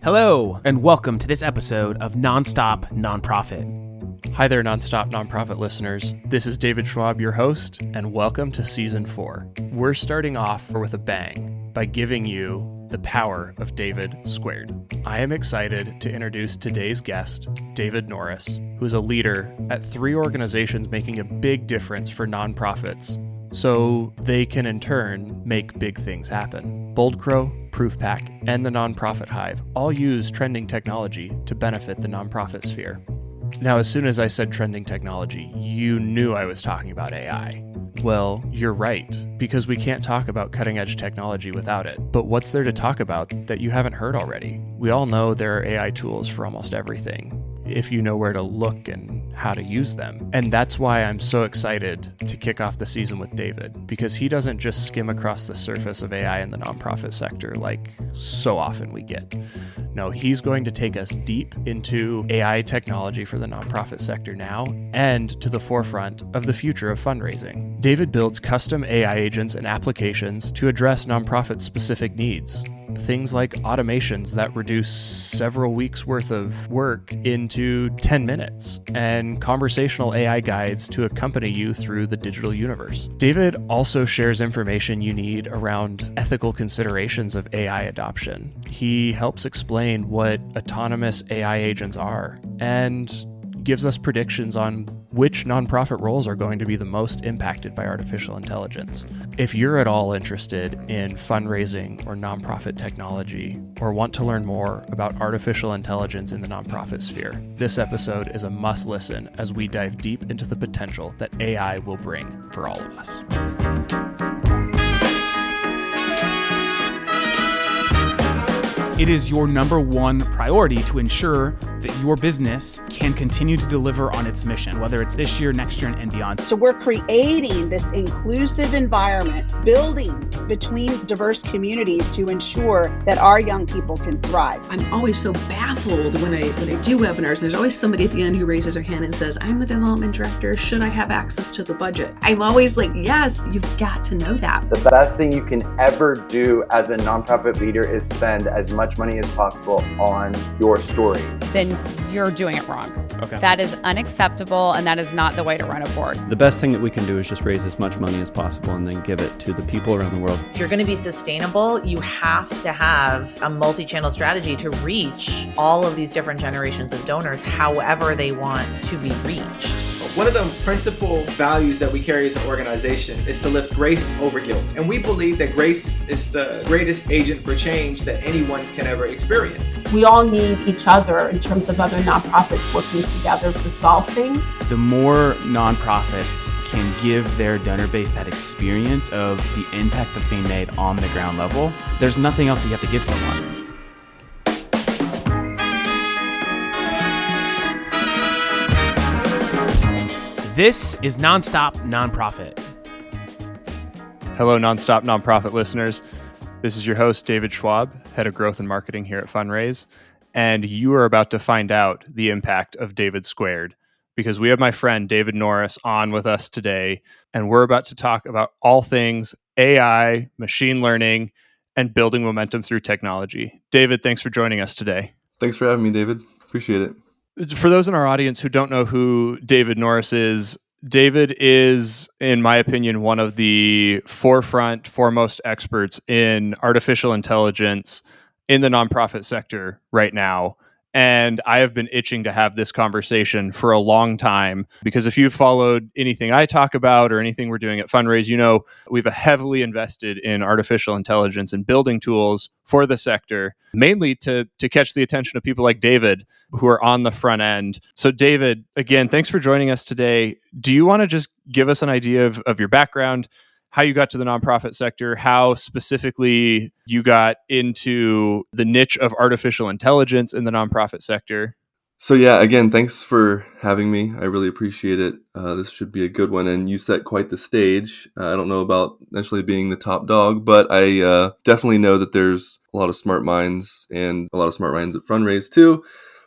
Hello, and welcome to this episode of Nonstop Nonprofit. Hi there, Nonstop Nonprofit listeners. This is David Schwab, your host, and welcome to Season 4. We're starting off with a bang by giving you the power of David squared. I am excited to introduce today's guest, David Norris, who is a leader at 3 organizations making a big difference for nonprofits, so they can in turn make big things happen. Bold Crow, Proofpact, and the Nonprofit Hive all use trending technology to benefit the nonprofit sphere. Now, as soon as I said trending technology, you knew I was talking about AI. Well, you're right, because we can't talk about cutting-edge technology without it. But what's there to talk about that you haven't heard already? We all know there are AI tools for almost everything, if you know where to look and how to use them. And that's why I'm so excited to kick off the season with David, because he doesn't just skim across the surface of AI in the nonprofit sector like so often we get. No, he's going to take us deep into AI technology for the nonprofit sector now and to the forefront of the future of fundraising. David builds custom AI agents and applications to address nonprofit-specific needs. Things like automations that reduce several weeks' worth of work into 10 minutes, and conversational AI guides to accompany you through the digital universe. David also shares information you need around ethical considerations of AI adoption. He helps explain what autonomous AI agents are and gives us predictions on which nonprofit roles are going to be the most impacted by artificial intelligence. If you're at all interested in fundraising or nonprofit technology, or want to learn more about artificial intelligence in the nonprofit sphere, this episode is a must listen as we dive deep into the potential that AI will bring for all of us. It is your number one priority to ensure that your business can continue to deliver on its mission, whether it's this year, next year, and beyond. So we're creating this inclusive environment, building between diverse communities to ensure that our young people can thrive. I'm always so baffled when I do webinars. There's always somebody at the end who raises their hand and says, I'm the development director. Should I have access to the budget? I'm always like, yes, you've got to know that. The best thing you can ever do as a nonprofit leader is spend as much money as possible on your story. Then you're doing it wrong. Okay. That is unacceptable, and that is not the way to run a board. The best thing that we can do is just raise as much money as possible and then give it to the people around the world. If you're going to be sustainable, you have to have a multi-channel strategy to reach all of these different generations of donors however they want to be reached. One of the principal values that we carry as an organization is to lift grace over guilt. And we believe that grace is the greatest agent for change that anyone can ever experience. We all need each other in terms of other nonprofits working together to solve things. The more nonprofits can give their donor base that experience of the impact that's being made on the ground level, there's nothing else that you have to give someone. This is Nonstop Nonprofit. Hello, Nonstop Nonprofit listeners. This is your host, David Schwab, Head of Growth and Marketing here at Fundraise, and you are about to find out the impact of David squared, because we have my friend David Norris on with us today, and we're about to talk about all things AI, machine learning, and building momentum through technology. David, thanks for joining us today. Thanks for having me, David. Appreciate it. For those in our audience who don't know who David Norris is, David is, in my opinion, one of the foremost experts in artificial intelligence in the nonprofit sector right now. And I have been itching to have this conversation for a long time, because if you've followed anything I talk about or anything we're doing at Fundraise, you know we've heavily invested in artificial intelligence and building tools for the sector, mainly to catch the attention of people like David who are on the front end. So David, again, thanks for joining us today. Do you want to just give us an idea of your background, how you got to the nonprofit sector, how specifically you got into the niche of artificial intelligence in the nonprofit sector? So yeah, again, thanks for having me. I really appreciate it. This should be a good one. And you set quite the stage. I don't know about necessarily being the top dog, but I definitely know that there's a lot of smart minds and a lot of smart minds at Fundraise too.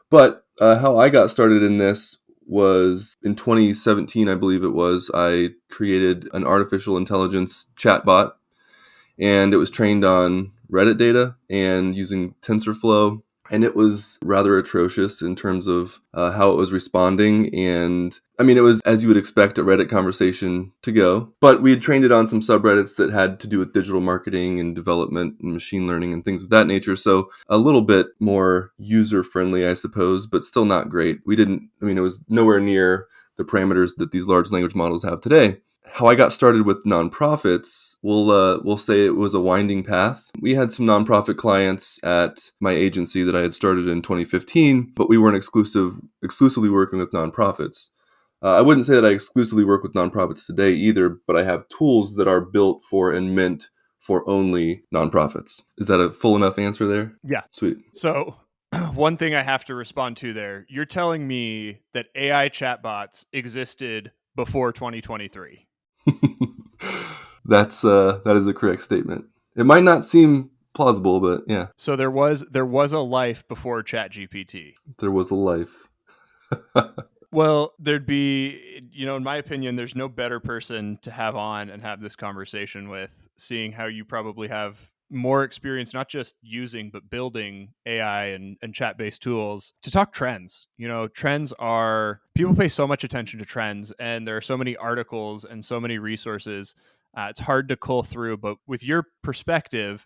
But how I got started in this was in 2017, I believe it was. I created an artificial intelligence chatbot, and it was trained on Reddit data and using TensorFlow and it was rather atrocious in terms of how it was responding. And I mean, it was as you would expect a Reddit conversation to go, but we had trained it on some subreddits that had to do with digital marketing and development and machine learning and things of that nature. So a little bit more user friendly, I suppose, but still not great. It was nowhere near the parameters that these large language models have today. How I got started with nonprofits, we'll say it was a winding path. We had some nonprofit clients at my agency that I had started in 2015, but we weren't exclusively working with nonprofits. I wouldn't say that I exclusively work with nonprofits today either, but I have tools that are built for and meant for only nonprofits. Is that a full enough answer there? Yeah. Sweet. So one thing I have to respond to there, you're telling me that AI chatbots existed before 2023. That is a correct statement. It might not seem plausible, but yeah. So there was a life before ChatGPT. There was a life. Well, there'd be, in my opinion, there's no better person to have on and have this conversation with, seeing how you probably have more experience, not just using, but building AI and chat-based tools to talk trends. People pay so much attention to trends, and there are so many articles and so many resources. It's hard to cull through, but with your perspective,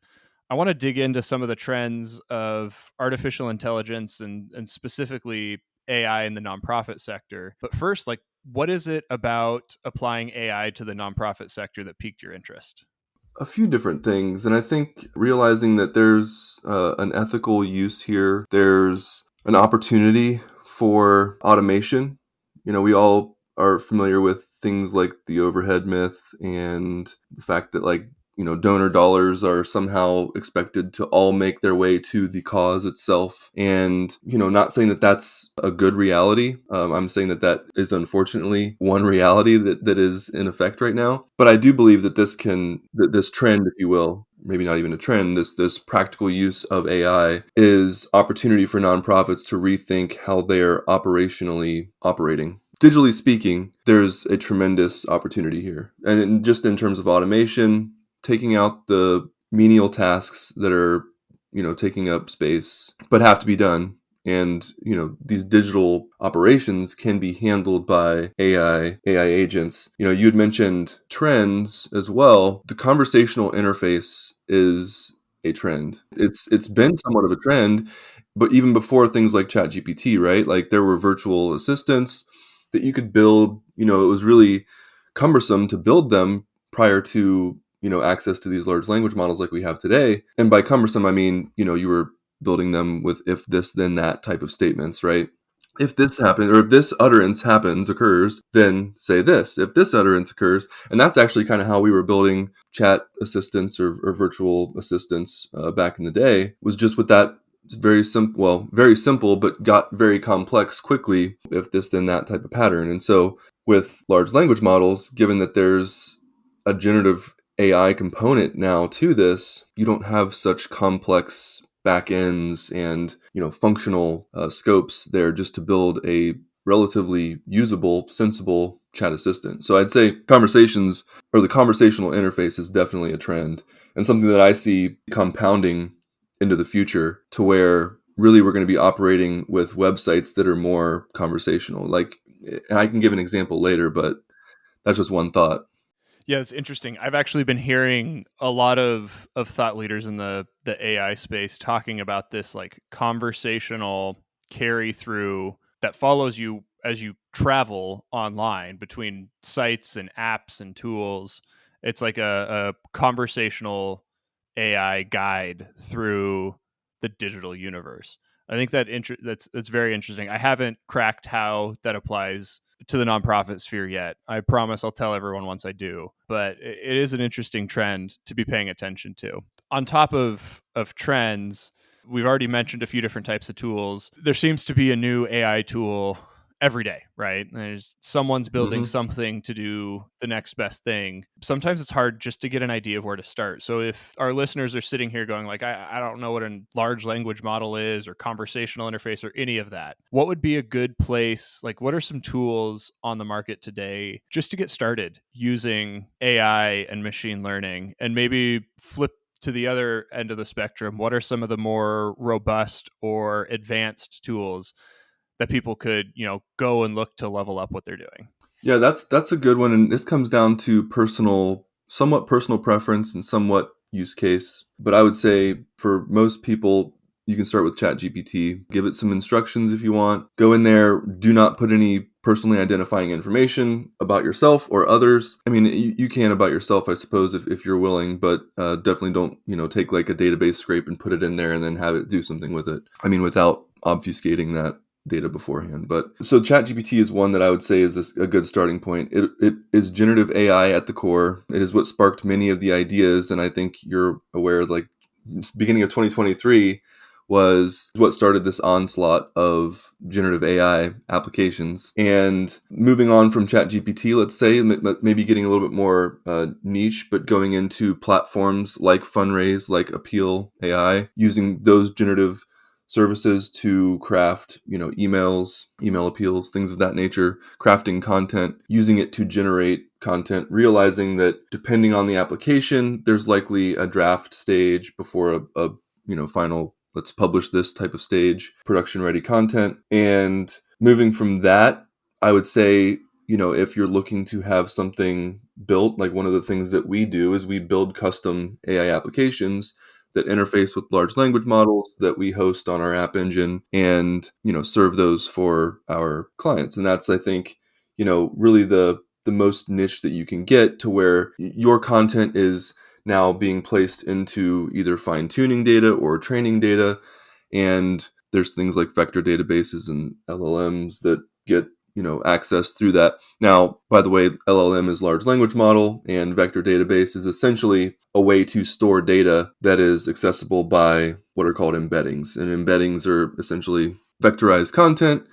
I want to dig into some of the trends of artificial intelligence and specifically AI in the nonprofit sector. But first, what is it about applying AI to the nonprofit sector that piqued your interest? A few different things. And I think realizing that there's an ethical use here, there's an opportunity for automation. We all are familiar with things like the overhead myth and the fact that donor dollars are somehow expected to all make their way to the cause itself. And, not saying that that's a good reality. I'm saying that is unfortunately one reality that is in effect right now. But I do believe that this trend, if you will, maybe not even a trend, this practical use of AI is opportunity for nonprofits to rethink how they're operationally operating. Digitally speaking, there's a tremendous opportunity here. And just in terms of automation, taking out the menial tasks that are, taking up space, but have to be done. And, these digital operations can be handled by AI agents. You had mentioned trends as well. The conversational interface is a trend. It's been somewhat of a trend, but even before things like ChatGPT, right? Like there were virtual assistants that you could build. It was really cumbersome to build them prior to access to these large language models like we have today. And by cumbersome, I mean, you were building them with if this, then that type of statements, right? If this happened, or if this utterance occurs, then say this. If this utterance occurs, and that's actually kind of how we were building chat assistants or virtual assistants back in the day, was just with that very simple, but got very complex quickly. If this, then that type of pattern. And so with large language models, given that there's a generative AI component now to this, you don't have such complex backends and functional scopes there just to build a relatively usable, sensible chat assistant. So I'd say conversations, or the conversational interface, is definitely a trend and something that I see compounding into the future, to where really we're going to be operating with websites that are more conversational. And I can give an example later, but that's just one thought. Yeah, it's interesting. I've actually been hearing a lot of thought leaders in the AI space talking about this conversational carry through that follows you as you travel online between sites and apps and tools. It's like a conversational AI guide through the digital universe. I think that's very interesting. I haven't cracked how that applies to the nonprofit sphere yet. I promise I'll tell everyone once I do. But it is an interesting trend to be paying attention to. On top of trends, we've already mentioned a few different types of tools. There seems to be a new AI tool every day, right? There's someone's building something to do the next best thing. Sometimes it's hard just to get an idea of where to start. So if our listeners are sitting here going I don't know what a large language model is or conversational interface or any of that, what would be a good place? What are some tools on the market today just to get started using AI and machine learning, and maybe flip to the other end of the spectrum, what are some of the more robust or advanced tools that people could, go and look to level up what they're doing? Yeah, that's a good one. And this comes down to somewhat personal preference and somewhat use case. But I would say for most people, you can start with ChatGPT. Give it some instructions if you want. Go in there. Do not put any personally identifying information about yourself or others. I mean, you can about yourself, I suppose, if you're willing, but definitely don't, take like a database scrape and put it in there and then have it do something with it. I mean, without obfuscating that data beforehand. But so ChatGPT is one that I would say is a good starting point. It is generative AI at the core. It is what sparked many of the ideas. And I think you're aware, like beginning of 2023 was what started this onslaught of generative AI applications. And moving on from ChatGPT, let's say, maybe getting a little bit more niche, but going into platforms like Fundraise, like Appeal AI, using those generative services to craft, emails, email appeals, things of that nature, crafting content, using it to generate content, realizing that depending on the application, there's likely a draft stage before a final, let's publish this type of stage, production ready content. And moving from that, I would say, if you're looking to have something built, like one of the things that we do is we build custom AI applications that interface with large language models that we host on our app engine and, serve those for our clients. And that's, I think, really the most niche that you can get to where your content is now being placed into either fine-tuning data or training data. And there's things like vector databases and LLMs that get access through that. Now, by the way, LLM is large language model, and vector database is essentially a way to store data that is accessible by what are called embeddings. And embeddings are essentially vectorized content.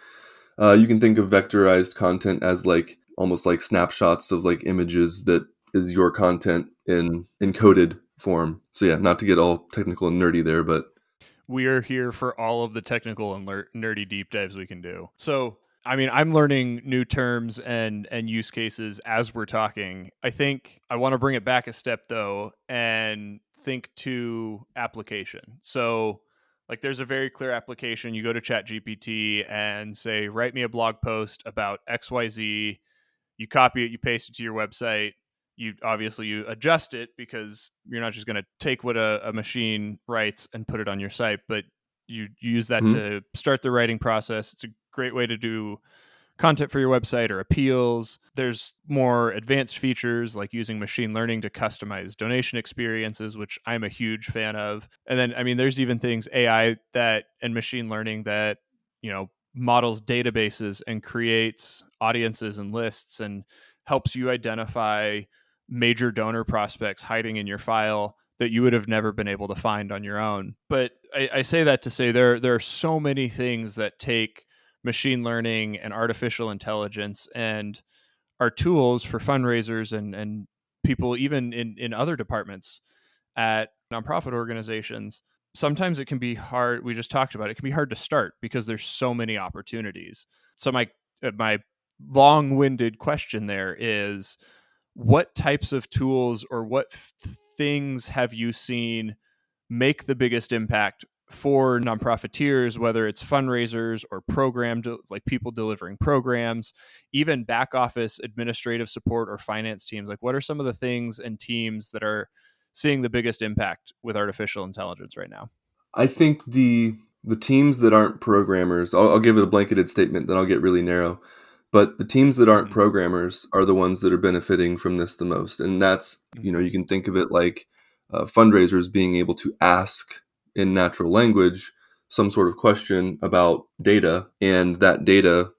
You can think of vectorized content as like almost like snapshots of like images that is your content in encoded form. So yeah, not to get all technical and nerdy there, but we are here for all of the technical and nerdy deep dives we can do. So I mean, I'm learning new terms and use cases as we're talking. I think I want to bring it back a step, though, and think to application. So, like, there's a very clear application. You go to ChatGPT and say, write me a blog post about XYZ. You copy it, you paste it to your website. You adjust it because you're not just going to take what a machine writes and put it on your site, but you use that to start the writing process. It's a great way to do content for your website or appeals. There's more advanced features like using machine learning to customize donation experiences, which I'm a huge fan of. And then, I mean, there's even things AI and machine learning that, models databases and creates audiences and lists and helps you identify major donor prospects hiding in your file that you would have never been able to find on your own. But I say that to say there are so many things that take machine learning and artificial intelligence and are tools for fundraisers and people even in other departments at nonprofit organizations. Sometimes it can be hard. We just talked about it. It can be hard to start because there's so many opportunities. So my long-winded question there is, what types of tools or what things have you seen make the biggest impact for nonprofiteers, whether it's fundraisers or like people delivering programs, even back office administrative support or finance teams? Like, what are some of the things and teams that are seeing the biggest impact with artificial intelligence right now? I think the teams that aren't programmers, I'll give it a blanketed statement, then I'll get really narrow. But the teams that aren't programmers are the ones that are benefiting from this the most. And that's, you can think of it like fundraisers being able to ask in natural language some sort of question about data, and that data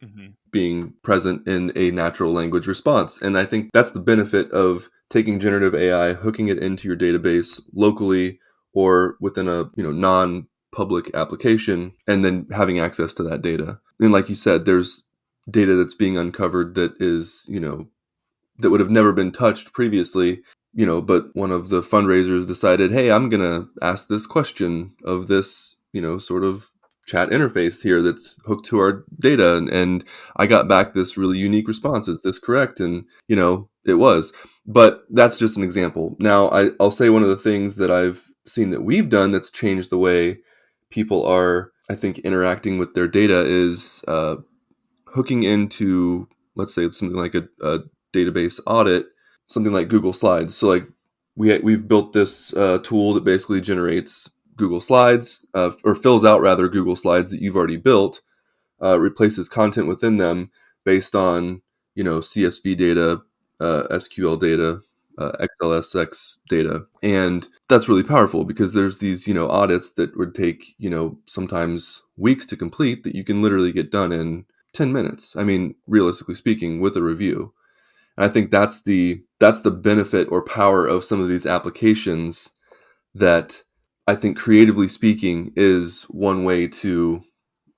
being present in a natural language response. And I think that's the benefit of taking generative AI, hooking it into your database locally or within a non-public application, and then having access to that data. And like you said, there's data that's being uncovered that is, that would have never been touched previously, but one of the fundraisers decided, hey, I'm going to ask this question of this, sort of chat interface here that's hooked to our data. And I got back this really unique response. Is this correct? And, it was. But that's just an example. Now, I'll say one of the things that I've seen that we've done that's changed the way people are, I think, interacting with their data is hooking into, let's say, something like a database audit, something like Google Slides. So like we've built this tool that basically generates Google Slides, or fills out rather Google Slides that you've already built, replaces content within them based on, CSV data, SQL data, XLSX data. And that's really powerful because there's these, audits that would take, sometimes weeks to complete that you can literally get done in 10 minutes. I mean, realistically speaking, with a review. And I think that's the benefit or power of some of these applications that I think, creatively speaking, is one way to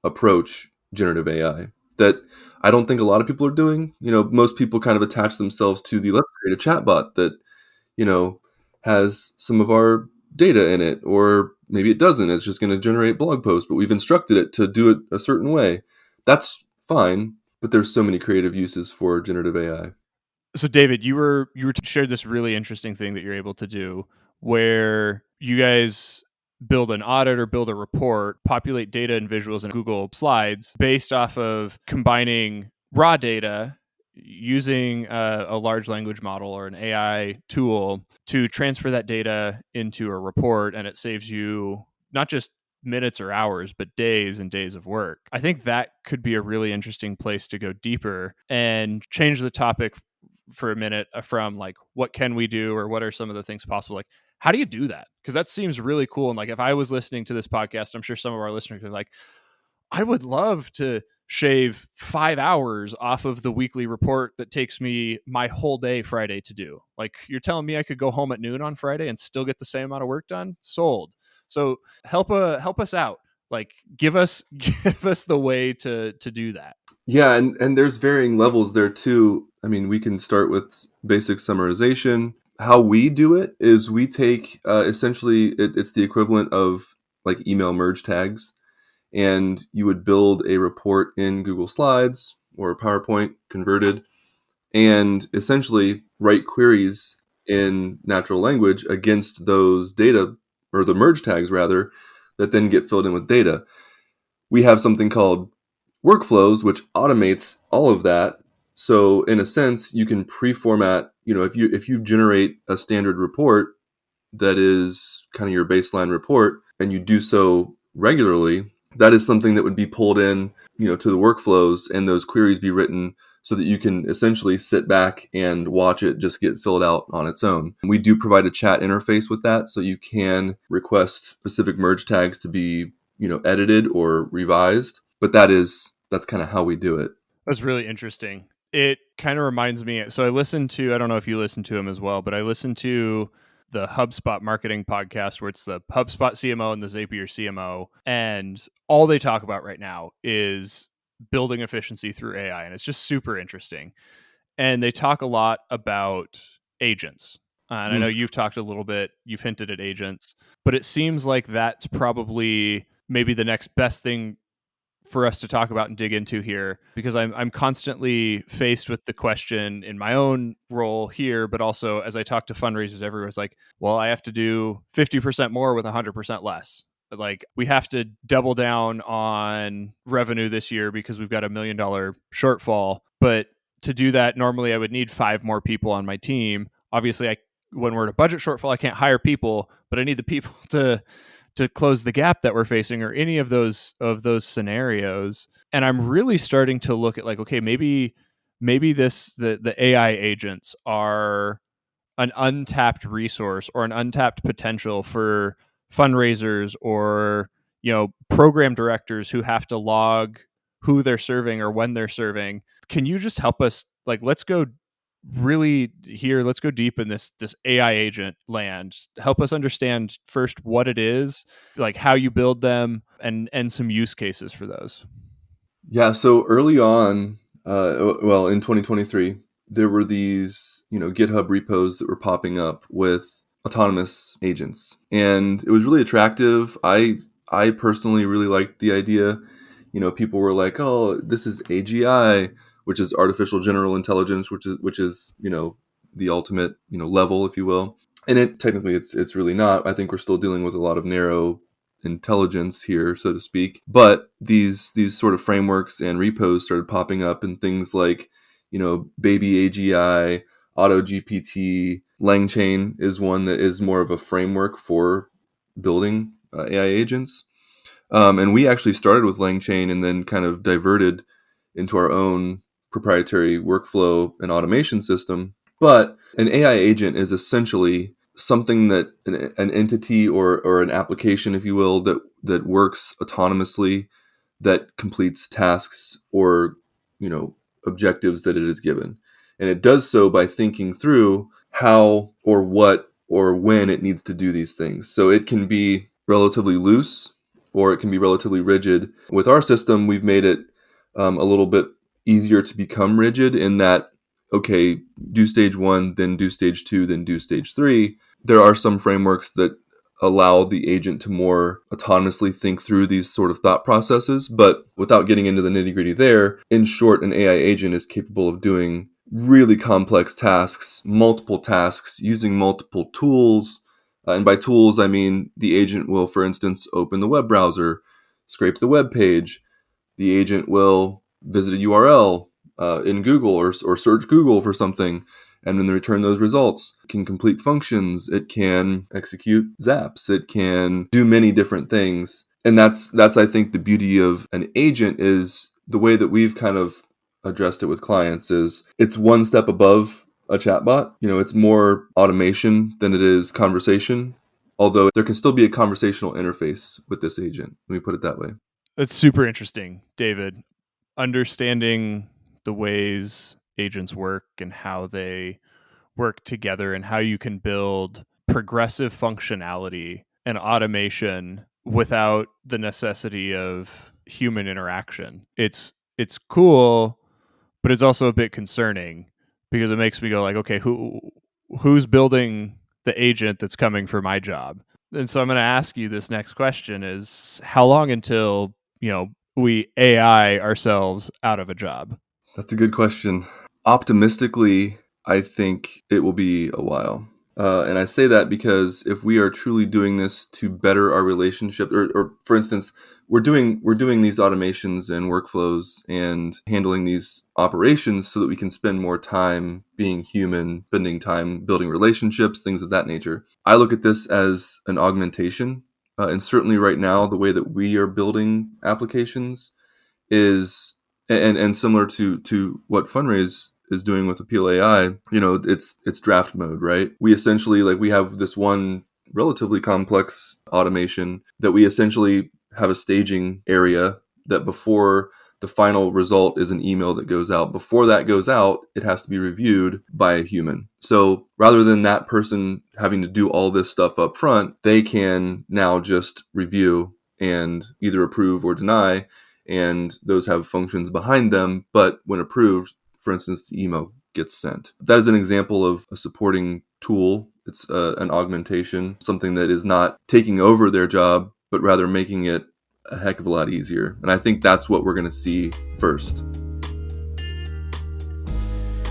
approach generative AI that I don't think a lot of people are doing. Most people kind of attach themselves to let's create a chatbot that, has some of our data in it, or maybe it doesn't. It's just going to generate blog posts, but we've instructed it to do it a certain way. That's fine, but there's so many creative uses for generative AI. So David, you shared this really interesting thing that you're able to do where you guys build an audit or build a report, populate data and visuals in Google Slides based off of combining raw data using a large language model or an AI tool to transfer that data into a report, and it saves you not just minutes or hours, but days and days of work. I think that could be a really interesting place to go deeper and change the topic for a minute from like, what can we do, or what are some of the things possible? Like, how do you do that? Because that seems really cool. And like, if I was listening to this podcast, I'm sure some of our listeners are like, I would love to shave 5 hours off of the weekly report that takes me my whole day Friday to do. Like, you're telling me I could go home at noon on Friday and still get the same amount of work done? Sold. So help us out. Like, give us the way to do that. Yeah, and there's varying levels there too. I mean, we can start with basic summarization. How we do it is we take essentially it's the equivalent of like email merge tags, and you would build a report in Google Slides or PowerPoint converted, and essentially write queries in natural language against those data, or the merge tags rather, that then get filled in with data. We have something called workflows, which automates all of that. So in a sense, you can pre-format, if you generate a standard report that is kind of your baseline report, and you do so regularly, that is something that would be pulled in, to the workflows, and those queries be written so that you can essentially sit back and watch it just get filled out on its own. We do provide a chat interface with that, so you can request specific merge tags to be, edited or revised. But that's kind of how we do it. That's really interesting. It kind of reminds me. So I don't know if you listen to him as well, but I listened to the HubSpot marketing podcast where it's the HubSpot CMO and the Zapier CMO. And all they talk about right now is building efficiency through AI. And it's just super interesting. And they talk a lot about agents. And I know you've talked a little bit, you've hinted at agents, but it seems like that's probably maybe the next best thing for us to talk about and dig into here, because I'm constantly faced with the question in my own role here, but also as I talk to fundraisers everywhere, it's like, well, I have to do 50% more with 100% less. Like, we have to double down on revenue this year because we've got $1 million shortfall. But to do that, normally I would need 5 more people on my team. Obviously, when we're at a budget shortfall, I can't hire people, but I need the people to close the gap that we're facing, or any of those scenarios. And I'm really starting to look at like, okay, maybe the AI agents are an untapped resource or an untapped potential for fundraisers or, program directors who have to log who they're serving or when they're serving. Can you just help us? Like, let's go deep in this AI agent land. Help us understand first what it is, like how you build them, and some use cases for those. Yeah, so early on, in 2023, there were these, GitHub repos that were popping up with autonomous agents, and it was really attractive. I personally really liked the idea. People were like, "Oh, this is AGI," which is artificial general intelligence, which is the ultimate, level, if you will. And it's really not. I think we're still dealing with a lot of narrow intelligence here, so to speak. But these sort of frameworks and repos started popping up in things like, Baby AGI, AutoGPT. LangChain is one that is more of a framework for building AI agents. And we actually started with LangChain and then kind of diverted into our own proprietary workflow and automation system. But an AI agent is essentially something that an entity or an application, if you will, that works autonomously, that completes tasks or, objectives that it is given. And it does so by thinking through how or what or when it needs to do these things. So it can be relatively loose or it can be relatively rigid. With our system, we've made it a little bit easier to become rigid in that, okay, do stage 1, then do stage 2, then do stage 3. There are some frameworks that allow the agent to more autonomously think through these sort of thought processes. But without getting into the nitty-gritty there, in short, an AI agent is capable of doing really complex tasks, multiple tasks, using multiple tools. And by tools, I mean the agent will, for instance, open the web browser, scrape the web page. The agent will visit a URL in Google or search Google for something, and then return those results. It can complete functions. It can execute zaps. It can do many different things. And that's I think, the beauty of an agent is the way that we've kind of addressed it with clients is it's one step above a chatbot. It's more automation than it is conversation, although there can still be a conversational interface with this agent. Let me put it that way. That's super interesting, David. Understanding the ways agents work and how they work together and how you can build progressive functionality and automation without the necessity of human interaction. It's cool, but it's also a bit concerning because it makes me go like, okay, who's building the agent that's coming for my job? And so I'm going to ask you this next question is how long until, we AI ourselves out of a job? That's a good question. Optimistically, I think it will be a while. And I say that because if we are truly doing this to better our relationship, or for instance, we're doing these automations and workflows and handling these operations so that we can spend more time being human, spending time building relationships, things of that nature. I look at this as an augmentation. And certainly right now, the way that we are building applications is, and similar to what Fundraise is doing with Appeal AI, it's draft mode, right? We essentially, we have this one relatively complex automation that we essentially have a staging area that before the final result is an email that goes out. Before that goes out, it has to be reviewed by a human. So rather than that person having to do all this stuff up front, they can now just review and either approve or deny. And those have functions behind them. But when approved, for instance, the email gets sent. That is an example of a supporting tool. It's an augmentation, something that is not taking over their job, but rather making it a heck of a lot easier. And I think that's what we're going to see first.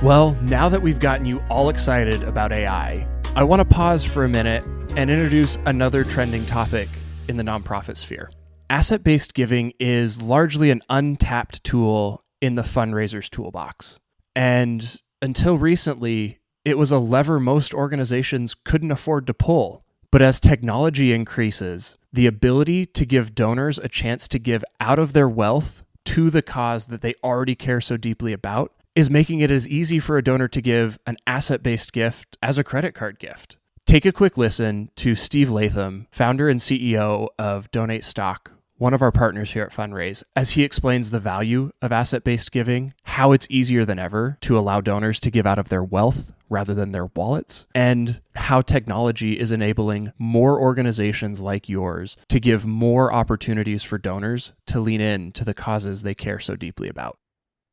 Well, now that we've gotten you all excited about AI, I want to pause for a minute and introduce another trending topic in the nonprofit sphere. Asset-based giving is largely an untapped tool in the fundraiser's toolbox. And until recently, it was a lever most organizations couldn't afford to pull. But as technology increases, the ability to give donors a chance to give out of their wealth to the cause that they already care so deeply about is making it as easy for a donor to give an asset-based gift as a credit card gift. Take a quick listen to Steve Latham, founder and CEO of Donate Stock, one of our partners here at Fundraise, as he explains the value of asset-based giving, how it's easier than ever to allow donors to give out of their wealth rather than their wallets, and how technology is enabling more organizations like yours to give more opportunities for donors to lean in to the causes they care so deeply about.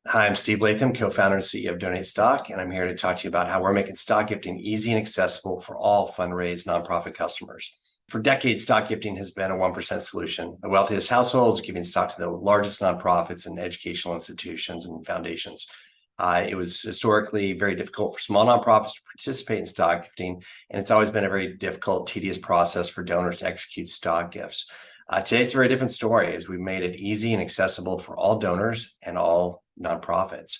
Hi, I'm Steve Latham, co-founder and CEO of Donate Stock, and I'm here to talk to you about how we're making stock gifting easy and accessible for all Fundraise nonprofit customers. For decades, stock gifting has been a 1% solution. The wealthiest households giving stock to the largest nonprofits and educational institutions and foundations. It was historically very difficult for small nonprofits to participate in stock gifting, and it's always been a very difficult, tedious process for donors to execute stock gifts. Today's a very different story, as we've made it easy and accessible for all donors and all nonprofits.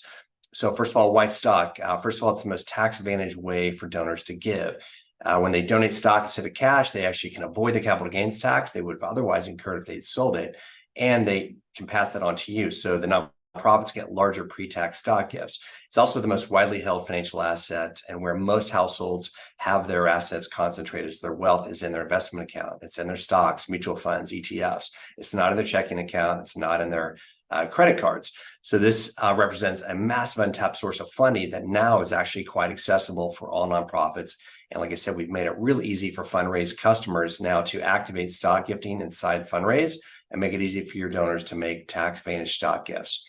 So first of all, why stock? First of all, it's the most tax-advantaged way for donors to give. When they donate stock instead of cash, they actually can avoid the capital gains tax they would have otherwise incurred if they'd sold it, and they can pass that on to you. So the nonprofits get larger pre-tax stock gifts. It's also the most widely held financial asset, and where most households have their assets concentrated. So their wealth is in their investment account. It's in their stocks, mutual funds, ETFs. It's not in their checking account. It's not in their credit cards. So this represents a massive untapped source of funding that now is actually quite accessible for all nonprofits. And like I said, we've made it really easy for Fundraise customers now to activate stock gifting inside Fundraise and make it easy for your donors to make tax-advantaged stock gifts.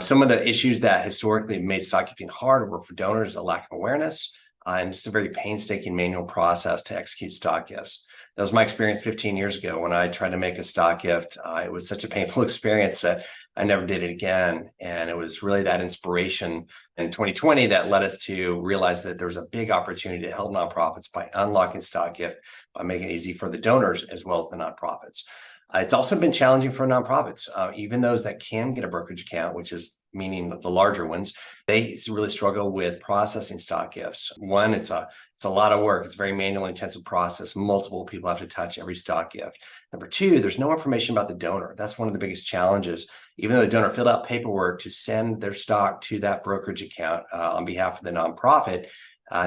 Some of the issues that historically made stock gifting hard were for donors, a lack of awareness, and just a very painstaking manual process to execute stock gifts. That was my experience 15 years ago when I tried to make a stock gift. It was such a painful experience that I never did it again. And it was really that inspiration in 2020 that led us to realize that there was a big opportunity to help nonprofits by unlocking stock gift, by making it easy for the donors as well as the nonprofits. It's also been challenging for nonprofits, even those that can get a brokerage account, which is meaning the larger ones. They really struggle with processing stock gifts. One, it's a lot of work. It's a very manual intensive process. Multiple people have to touch every stock gift. Number two, there's no information about the donor. That's one of the biggest challenges. Even though the donor filled out paperwork to send their stock to that brokerage account on behalf of the nonprofit,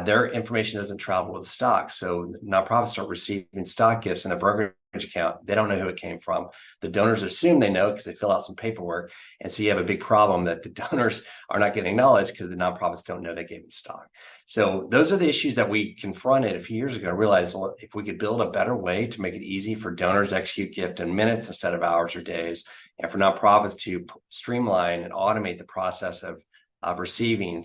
their information doesn't travel with the stock. So nonprofits start receiving stock gifts in a brokerage account. They don't know who it came from. The donors assume they know because they fill out some paperwork. And so you have a big problem that the donors are not getting acknowledged because the nonprofits don't know they gave them stock. So those are the issues that we confronted a few years ago and realized, well, if we could build a better way to make it easy for donors to execute gift in minutes instead of hours or days, and for nonprofits to streamline and automate the process of receiving,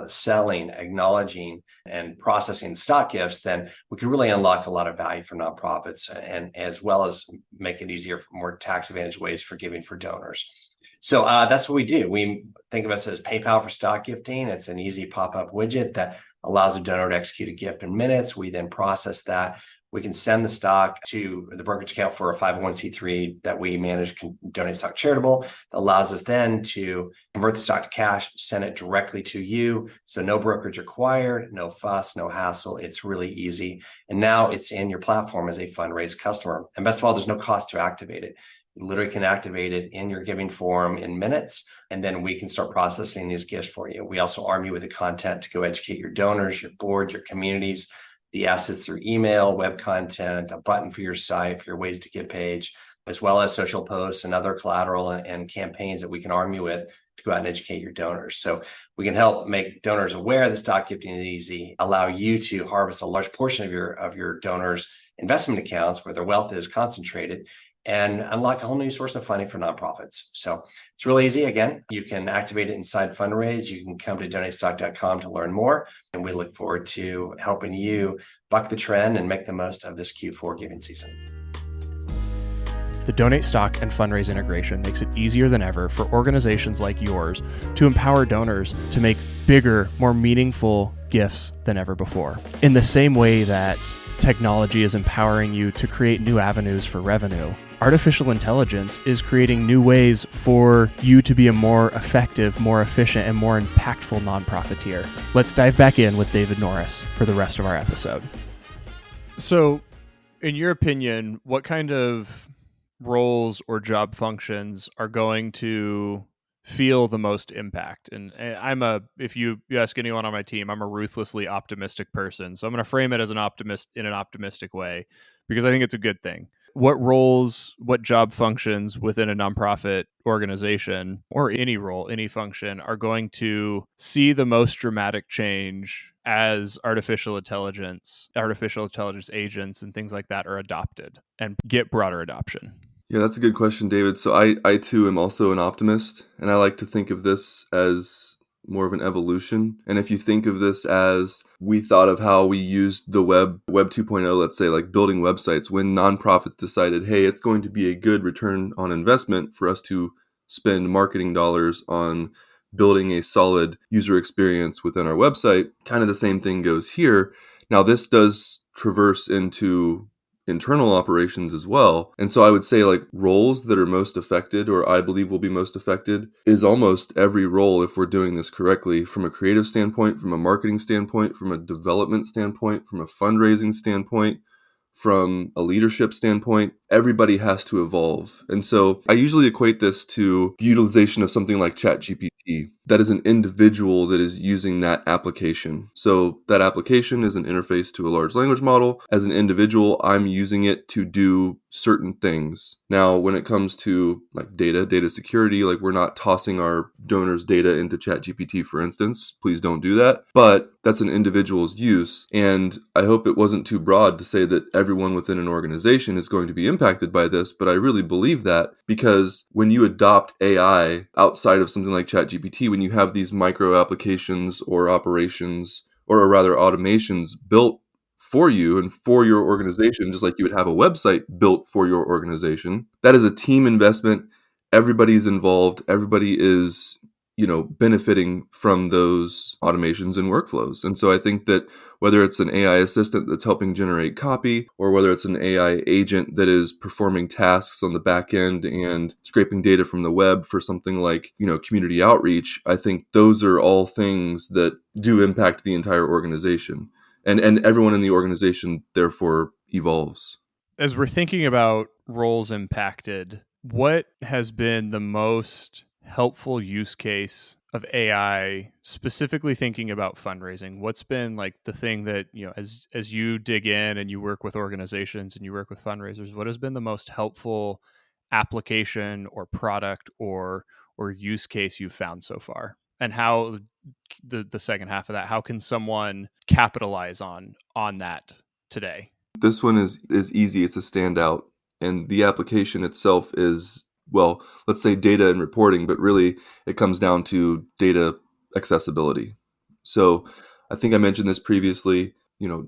selling, acknowledging, and processing stock gifts, then we can really unlock a lot of value for nonprofits, and as well as make it easier for more tax advantage ways for giving for donors. So that's what we do. We think of us as PayPal for stock gifting. It's an easy pop-up widget that allows a donor to execute a gift in minutes. We then process that. We can send the stock to the brokerage account for a 501c3 that we manage, Donate Stock Charitable. That allows us then to convert the stock to cash, send it directly to you. So no brokerage required, no fuss, no hassle. It's really easy. And now it's in your platform as a Fundraise customer. And best of all, there's no cost to activate it. You literally can activate it in your giving form in minutes, and then we can start processing these gifts for you. We also arm you with the content to go educate your donors, your board, your communities, the assets through email, web content, a button for your site, for your ways to give page, as well as social posts and other collateral and campaigns that we can arm you with to go out and educate your donors. So we can help make donors aware that stock gifting is easy, allow you to harvest a large portion of your donors' investment accounts where their wealth is concentrated, and unlock a whole new source of funding for nonprofits. So it's really easy. Again, you can activate it inside Fundraise. You can come to donatestock.com to learn more. And we look forward to helping you buck the trend and make the most of this Q4 giving season. The Donate Stock and Fundraise integration makes it easier than ever for organizations like yours to empower donors to make bigger, more meaningful gifts than ever before. In the same way that technology is empowering you to create new avenues for revenue, artificial intelligence is creating new ways for you to be a more effective, more efficient, and more impactful nonprofiteer. Let's dive back in with David Norris for the rest of our episode. So, in your opinion, what kind of roles or job functions are going to feel the most impact? And if you ask anyone on my team, I'm a ruthlessly optimistic person. So I'm going to frame it as an optimistic way, because I think it's a good thing. What roles, what job functions within a nonprofit organization, or any role, any function, are going to see the most dramatic change as artificial intelligence agents and things like that are adopted and get broader adoption? Yeah, that's a good question, David. So I too am also an optimist, and I like to think of this as more of an evolution. And if you think of this as we thought of how we used the web 2.0, let's say, like building websites, when nonprofits decided, hey, it's going to be a good return on investment for us to spend marketing dollars on building a solid user experience within our website. Kind of the same thing goes here. Now, this does traverse into internal operations as well. And so I would say like roles that are most affected, or I believe will be most affected, is almost every role if we're doing this correctly, from a creative standpoint, from a marketing standpoint, from a development standpoint, from a fundraising standpoint, from a leadership standpoint. Everybody has to evolve. And so I usually equate this to the utilization of something like ChatGPT. That is an individual that is using that application. So that application is an interface to a large language model. As an individual, I'm using it to do certain things. Now, when it comes to like data security, like we're not tossing our donors' data into ChatGPT, for instance. Please don't do that. But that's an individual's use. And I hope it wasn't too broad to say that everyone within an organization is going to be impacted by this, but I really believe that, because when you adopt AI outside of something like ChatGPT, when you have these micro applications or operations, or rather automations built for you and for your organization, just like you would have a website built for your organization, that is a team investment. Everybody's involved. Everybody is, benefiting from those automations and workflows. And so I think that whether it's an AI assistant that's helping generate copy, or whether it's an AI agent that is performing tasks on the back end and scraping data from the web for something like, community outreach, I think those are all things that do impact the entire organization. And everyone in the organization, therefore, evolves. As we're thinking about roles impacted, what has been the most helpful use case of AI, specifically thinking about fundraising? What's been like the thing that, as you dig in and you work with organizations and you work with fundraisers, what has been the most helpful application or product or use case you've found so far? And how the second half of that, how can someone capitalize on that today? This one is easy. It's a standout. And the application itself is, well, let's say data and reporting, but really it comes down to data accessibility. So I think I mentioned this previously,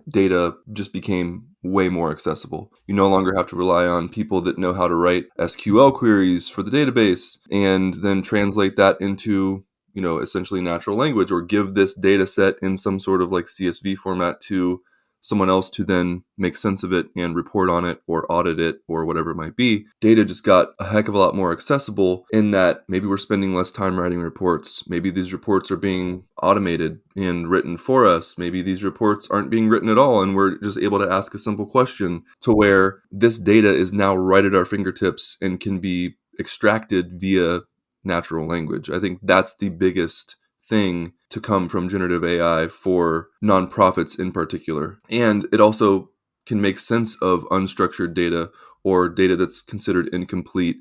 data just became way more accessible. You no longer have to rely on people that know how to write SQL queries for the database and then translate that into, essentially natural language, or give this data set in some sort of like CSV format to someone else to then make sense of it and report on it or audit it or whatever it might be. Data just got a heck of a lot more accessible in that maybe we're spending less time writing reports. Maybe these reports are being automated and written for us. Maybe these reports aren't being written at all and we're just able to ask a simple question, to where this data is now right at our fingertips and can be extracted via natural language. I think that's the biggest thing to come from generative AI for nonprofits in particular. And it also can make sense of unstructured data or data that's considered incomplete.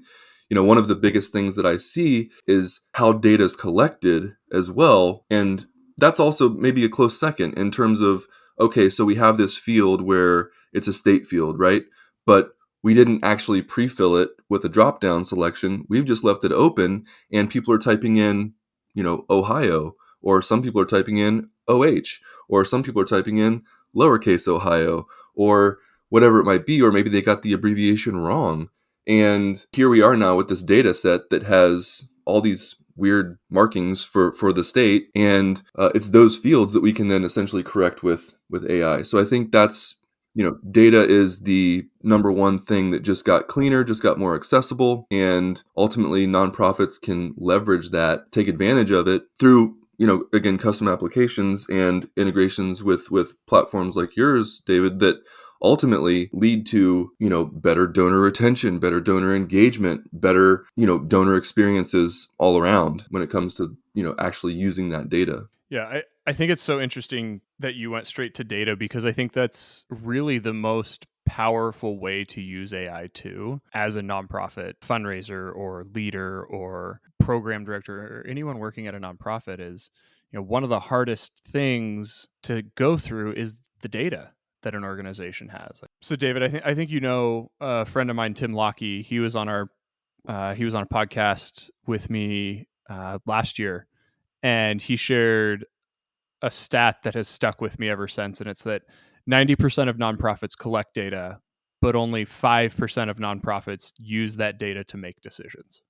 One of the biggest things that I see is how data is collected as well. And that's also maybe a close second in terms of, okay, so we have this field where it's a state field, right? But we didn't actually pre-fill it with a drop-down selection. We've just left it open and people are typing in, Ohio, or some people are typing in OH, or some people are typing in lowercase Ohio, or whatever it might be, or maybe they got the abbreviation wrong. And here we are now with this data set that has all these weird markings for the state, and it's those fields that we can then essentially correct with AI. So I think that's, data is the number one thing that just got cleaner, just got more accessible, and ultimately nonprofits can leverage that, take advantage of it through, again, custom applications and integrations with platforms like yours, David, that ultimately lead to, better donor retention, better donor engagement, better, donor experiences all around when it comes to, actually using that data. Yeah, I think it's so interesting that you went straight to data, because I think that's really the most powerful way to use AI too, as a nonprofit fundraiser or leader or program director or anyone working at a nonprofit. Is, one of the hardest things to go through is the data that an organization has. So David, I think a friend of mine, Tim Lockey, he was on a podcast with me last year, and he shared a stat that has stuck with me ever since. And it's that 90% of nonprofits collect data, but only 5% of nonprofits use that data to make decisions.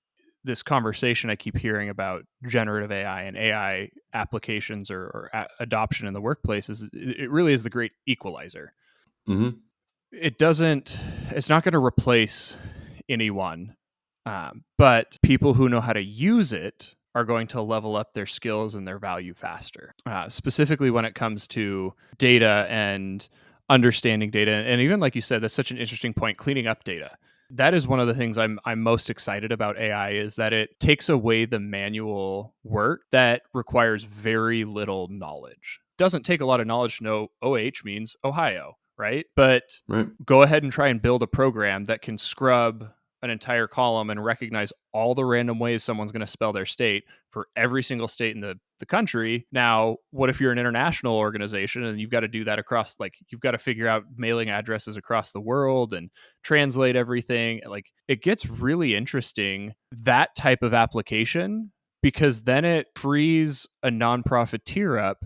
this conversation I keep hearing about generative AI and AI applications or adoption in the workplace it really is the great equalizer. Mm-hmm. It's not going to replace anyone, but people who know how to use it are going to level up their skills and their value faster, specifically when it comes to data and understanding data. And even like you said, that's such an interesting point, cleaning up data. That is one of the things I'm most excited about AI is that it takes away the manual work that requires very little knowledge. Doesn't take a lot of knowledge to know OH means Ohio, right? But go ahead and try and build a program that can scrub an entire column and recognize all the random ways someone's going to spell their state for every single state in the country. Now, what if you're an international organization and you've got to do that across, like, you've got to figure out mailing addresses across the world and translate everything? Like, it gets really interesting, that type of application, because then it frees a nonprofiteer up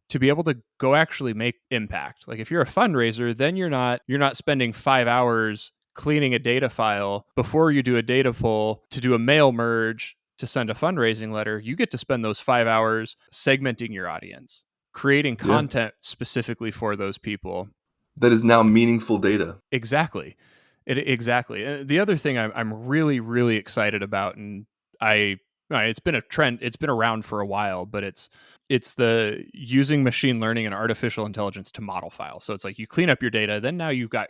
to be able to go actually make impact. Like, if you're a fundraiser, then you're not spending 5 hours cleaning a data file before you do a data pull to do a mail merge to send a fundraising letter. You get to spend those 5 hours segmenting your audience, creating content specifically for those people. That is now meaningful data. Exactly. Exactly. The other thing I'm really, really excited about, and it's been a trend, it's been around for a while, but it's the using machine learning and artificial intelligence to model files. So it's like you clean up your data, then now you've got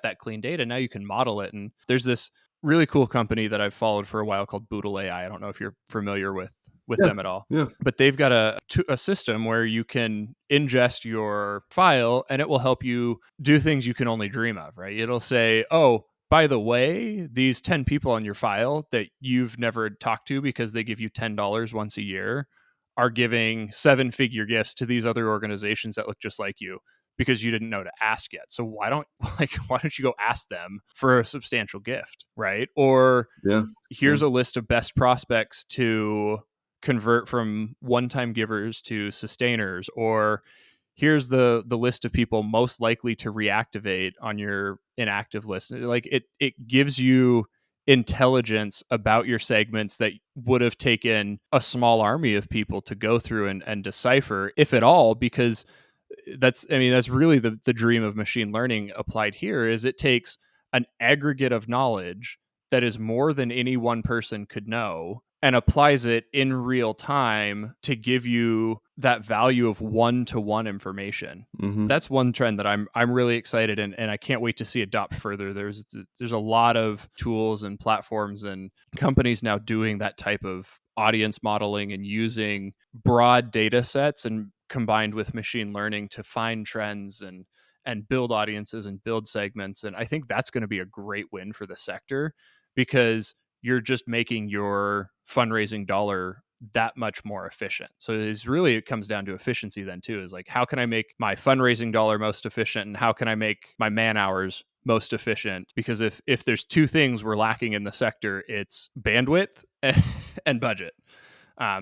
that clean data, now you can model it. And there's this really cool company that I've followed for a while called Boodle AI. I don't know if you're familiar with them at all. Yeah. But they've got a system where you can ingest your file and it will help you do things you can only dream of, right? It'll say, oh, by the way, these 10 people on your file that you've never talked to because they give you $10 once a year are giving 7-figure gifts to these other organizations that look just like you because you didn't know to ask yet. So why don't you go ask them for a substantial gift, right? Or here's a list of best prospects to convert from one-time givers to sustainers, or here's the list of people most likely to reactivate on your inactive list. Like, it gives you intelligence about your segments that would have taken a small army of people to go through and decipher, if at all, because that's really the dream of machine learning applied here. Is it takes an aggregate of knowledge that is more than any one person could know and applies it in real time to give you that value of one-to-one information. Mm-hmm. That's one trend that I'm really excited and I can't wait to see adopt further. There's a lot of tools and platforms and companies now doing that type of audience modeling and using broad data sets and combined with machine learning to find trends and build audiences and build segments. And I think that's going to be a great win for the sector, because you're just making your fundraising dollar that much more efficient. So it comes down to efficiency then too, is like, how can I make my fundraising dollar most efficient and how can I make my man hours most efficient? Because if there's two things we're lacking in the sector, it's bandwidth and budget.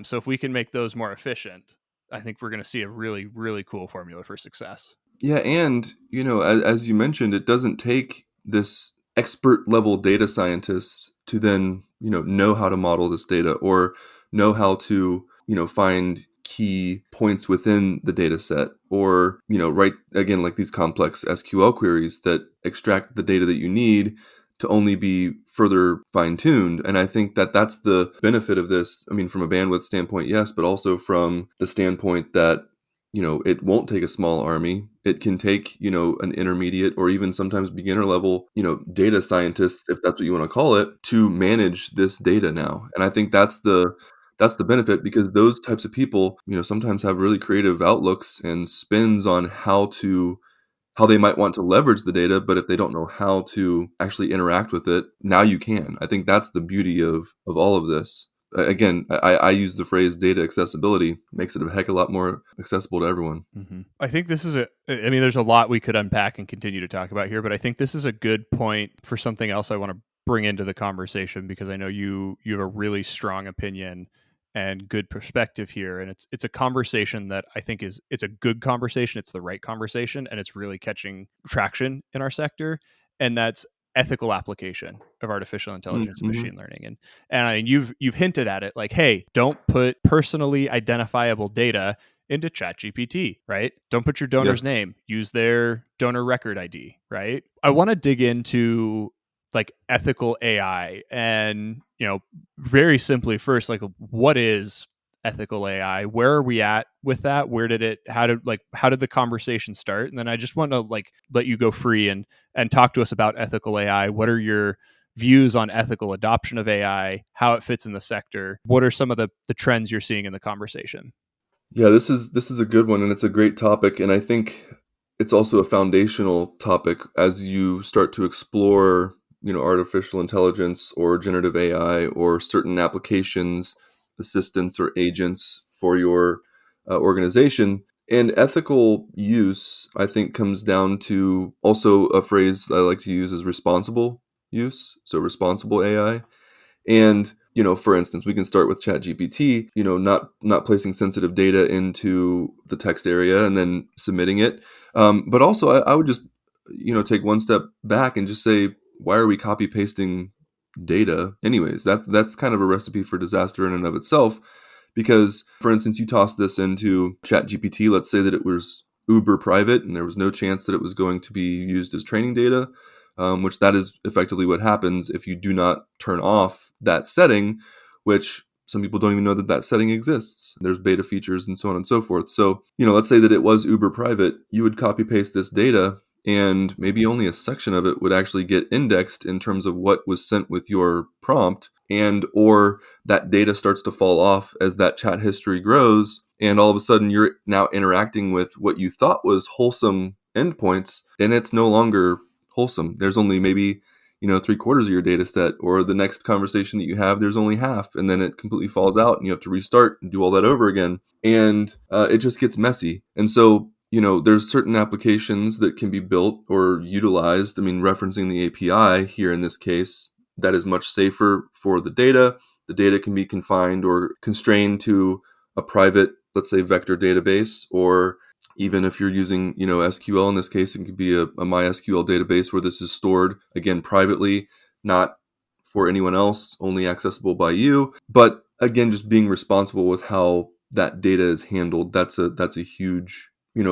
So if we can make those more efficient, I think we're going to see a really, really cool formula for success. Yeah. And, as you mentioned, it doesn't take this expert level data scientist to then, know how to model this data or know how to, find key points within the data set, or, write, again, like these complex SQL queries that extract the data that you need to only be further fine-tuned. And I think that that's the benefit of this. I mean, from a bandwidth standpoint, yes, but also from the standpoint that, it won't take a small army. It can take, an intermediate or even sometimes beginner level, data scientists, if that's what you want to call it, to manage this data now. And I think that's the benefit, because those types of people, sometimes have really creative outlooks and spins on how they might want to leverage the data, but if they don't know how to actually interact with it, now you can. I think that's the beauty of all of this. Again, I use the phrase data accessibility, makes it a heck of a lot more accessible to everyone. Mm-hmm. I think this is there's a lot we could unpack and continue to talk about here, but I think this is a good point for something else I want to bring into the conversation, because I know you have a really strong opinion and good perspective here. And it's a conversation that I think it's a good conversation. It's the right conversation, and it's really catching traction in our sector. And that's ethical application of artificial intelligence and machine learning. And I mean, you've hinted at it, like, hey, don't put personally identifiable data into ChatGPT, right? Don't put your donor's name, use their donor record ID, right? I want to dig into like ethical AI and, very simply first, like, what is ethical AI? Where are we at with that? How did the conversation start? And then I just want to like let you go free and talk to us about ethical AI. What are your views on ethical adoption of AI, how it fits in the sector? What are some of the trends you're seeing in the conversation? Yeah, this is a good one, and it's a great topic, and I think it's also a foundational topic as you start to explore, artificial intelligence or generative AI or certain applications, assistants or agents for your organization. And ethical use, I think, comes down to also a phrase I like to use is responsible use, so responsible AI. And, for instance, we can start with ChatGPT, not placing sensitive data into the text area and then submitting it. But also, I would just, take one step back and just say, why are we copy pasting data anyways? That's kind of a recipe for disaster in and of itself. Because, for instance, you toss this into ChatGPT, let's say that it was uber private and there was no chance that it was going to be used as training data. Which that is effectively what happens if you do not turn off that setting, which some people don't even know that setting exists. There's beta features and so on and so forth. So, let's say that it was uber private, you would copy paste this data and maybe only a section of it would actually get indexed in terms of what was sent with your prompt, and or that data starts to fall off as that chat history grows, and all of a sudden you're now interacting with what you thought was wholesome endpoints, and it's no longer wholesome. There's only maybe, 3/4 of your data set, or the next conversation that you have, there's only half, and then it completely falls out and you have to restart and do all that over again. And it just gets messy. And so, there's certain applications that can be built or utilized. I mean, referencing the API here in this case, that is much safer for the data. The data can be confined or constrained to a private, let's say, vector database, or even if you're using, SQL in this case, it could be a MySQL database where this is stored, again, privately, not for anyone else, only accessible by you. But again, just being responsible with how that data is handled, that's a huge,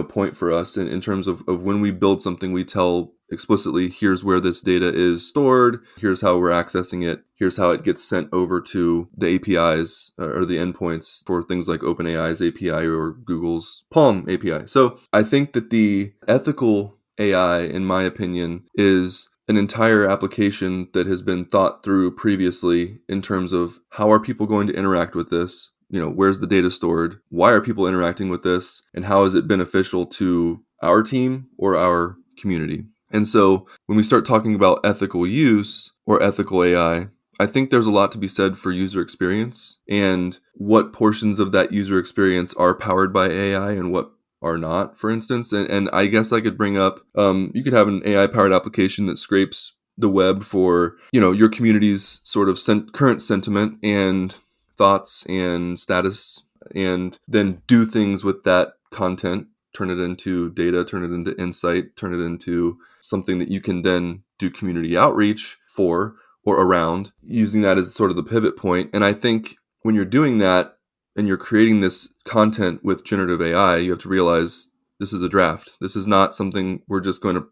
point for us in terms of when we build something, we tell explicitly, here's where this data is stored, here's how we're accessing it, here's how it gets sent over to the APIs or the endpoints for things like OpenAI's API or Google's Palm API. So I think that the ethical AI, in my opinion, is an entire application that has been thought through previously in terms of how are people going to interact with this? Where's the data stored? Why are people interacting with this? And how is it beneficial to our team or our community? And so when we start talking about ethical use or ethical AI, I think there's a lot to be said for user experience and what portions of that user experience are powered by AI and what are not, for instance. And I guess I could bring up, you could have an AI powered application that scrapes the web for, your community's sort of current sentiment and thoughts and status, and then do things with that content, turn it into data, turn it into insight, turn it into something that you can then do community outreach for or around, using that as sort of the pivot point. And I think when you're doing that and you're creating this content with generative AI, you have to realize this is a draft. This is not something we're just going to,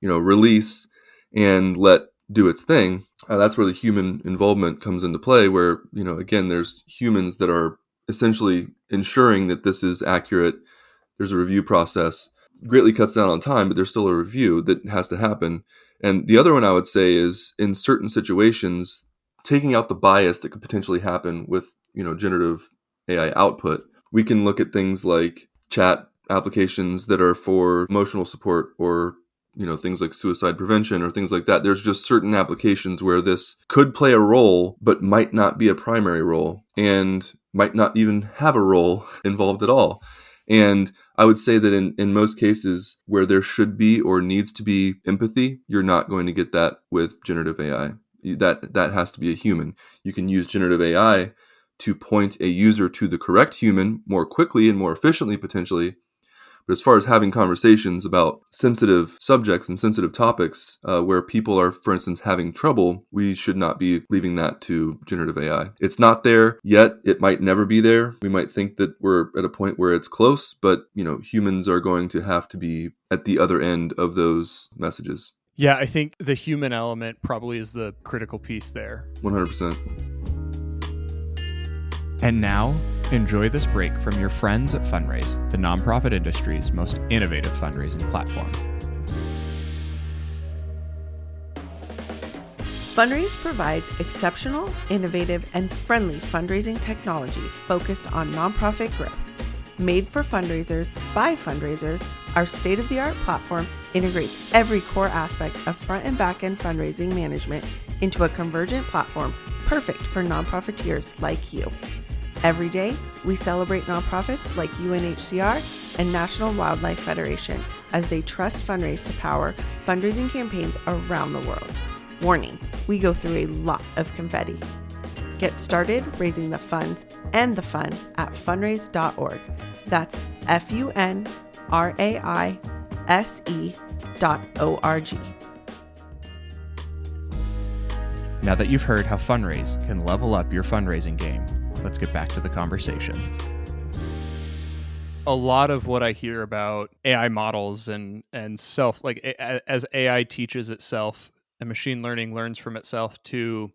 release and let do its thing. That's where the human involvement comes into play, where, again, there's humans that are essentially ensuring that this is accurate. There's a review process. Greatly cuts down on time, but there's still a review that has to happen. And the other one I would say is, in certain situations, taking out the bias that could potentially happen with, generative AI output. We can look at things like chat applications that are for emotional support, or things like suicide prevention or things like that. There's just certain applications where this could play a role, but might not be a primary role and might not even have a role involved at all. And I would say that in most cases where there should be or needs to be empathy, you're not going to get that with generative AI. That has to be a human. You can use generative AI to point a user to the correct human more quickly and more efficiently, potentially. But as far as having conversations about sensitive subjects and sensitive topics where people are, for instance, having trouble, we should not be leaving that to generative AI. It's not there yet. It might never be there. We might think that we're at a point where it's close, but humans are going to have to be at the other end of those messages. Yeah, I think the human element probably is the critical piece there. 100%. And now, enjoy this break from your friends at Fundraise, the nonprofit industry's most innovative fundraising platform. Fundraise provides exceptional, innovative, and friendly fundraising technology focused on nonprofit growth. Made for fundraisers by fundraisers, our state-of-the-art platform integrates every core aspect of front and back-end fundraising management into a convergent platform perfect for nonprofiteers like you. Every day, we celebrate nonprofits like UNHCR and National Wildlife Federation as they trust Fundraise to power fundraising campaigns around the world. Warning, we go through a lot of confetti. Get started raising the funds and the fun at fundraise.org. That's funraise.org. Now that you've heard how Fundraise can level up your fundraising game, let's get back to the conversation. A lot of what I hear about AI models and self, like as AI teaches itself and machine learning learns from itself to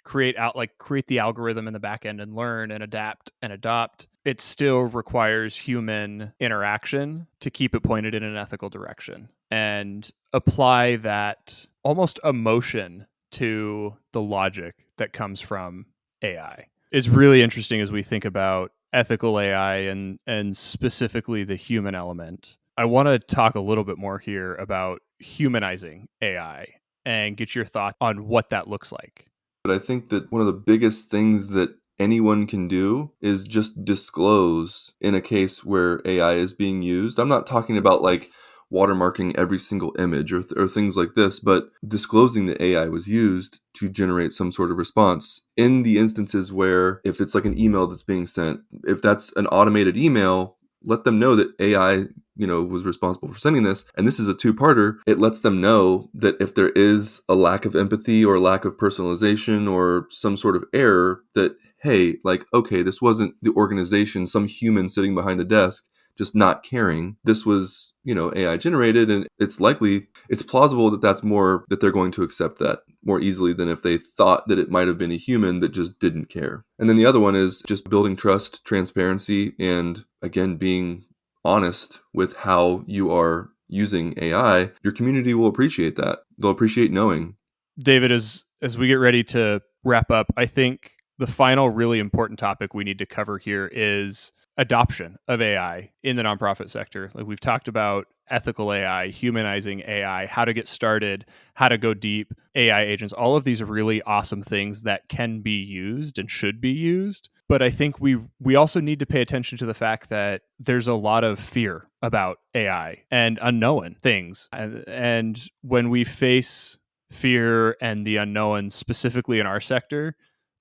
create the algorithm in the back end and learn and adapt and adopt, it still requires human interaction to keep it pointed in an ethical direction and apply that almost emotion to the logic that comes from AI. Is really interesting as we think about ethical AI and specifically the human element. I want to talk a little bit more here about humanizing AI and get your thoughts on what that looks like. But I think that one of the biggest things that anyone can do is just disclose in a case where AI is being used. I'm not talking about like watermarking every single image or things like this, but disclosing that AI was used to generate some sort of response in the instances where if it's like an email that's being sent, if that's an automated email, let them know that AI, was responsible for sending this. And this is a two-parter. It lets them know that if there is a lack of empathy or lack of personalization or some sort of error, that, hey, okay, this wasn't the organization, some human sitting behind a desk just not caring. This was, AI generated, and it's plausible that they're going to accept that more easily than if they thought that it might have been a human that just didn't care. And then the other one is just building trust, transparency, and again, being honest with how you are using AI. Your community will appreciate that. They'll appreciate knowing. David, as we get ready to wrap up, I think the final really important topic we need to cover here is adoption of AI in the nonprofit sector. Like we've talked about ethical AI, humanizing AI, how to get started, how to go deep, AI agents. All of these are really awesome things that can be used and should be used. But I think we also need to pay attention to the fact that there's a lot of fear about AI and unknown things. And when we face fear and the unknown, specifically in our sector,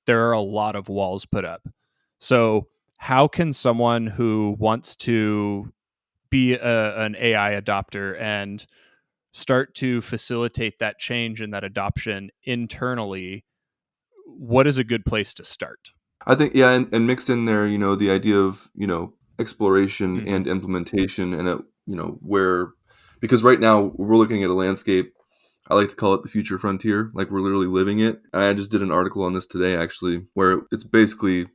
there are a lot of walls put up. So how can someone who wants to be an AI adopter and start to facilitate that change and that adoption internally, what is a good place to start? I think, yeah, and mix in there, the idea of, exploration and implementation and, because right now we're looking at a landscape, I like to call it the future frontier, like we're literally living it. I just did an article on this today, actually, where it's basically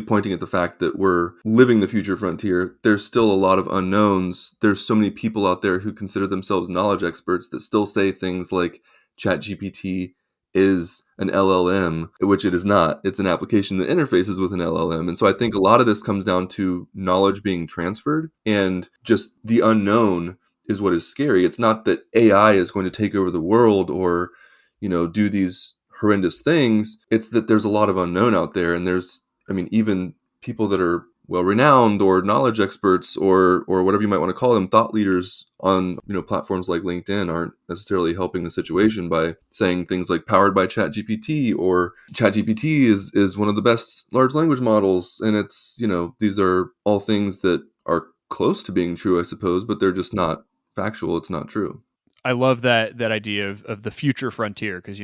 pointing at the fact that we're living the future frontier. There's still a lot of unknowns. There's so many people out there who consider themselves knowledge experts that still say things like ChatGPT is an LLM, which it is not. It's an application that interfaces with an LLM. And so I think a lot of this comes down to knowledge being transferred, and just the unknown is what is scary. It's not that AI is going to take over the world or, do these horrendous things. It's that there's a lot of unknown out there. And even people that are well-renowned or knowledge experts or whatever you might want to call them, thought leaders on, platforms like LinkedIn aren't necessarily helping the situation by saying things like powered by ChatGPT or ChatGPT is one of the best large language models. And it's, these are all things that are close to being true, I suppose, but they're just not factual. It's not true. I love that idea of the future frontier, because,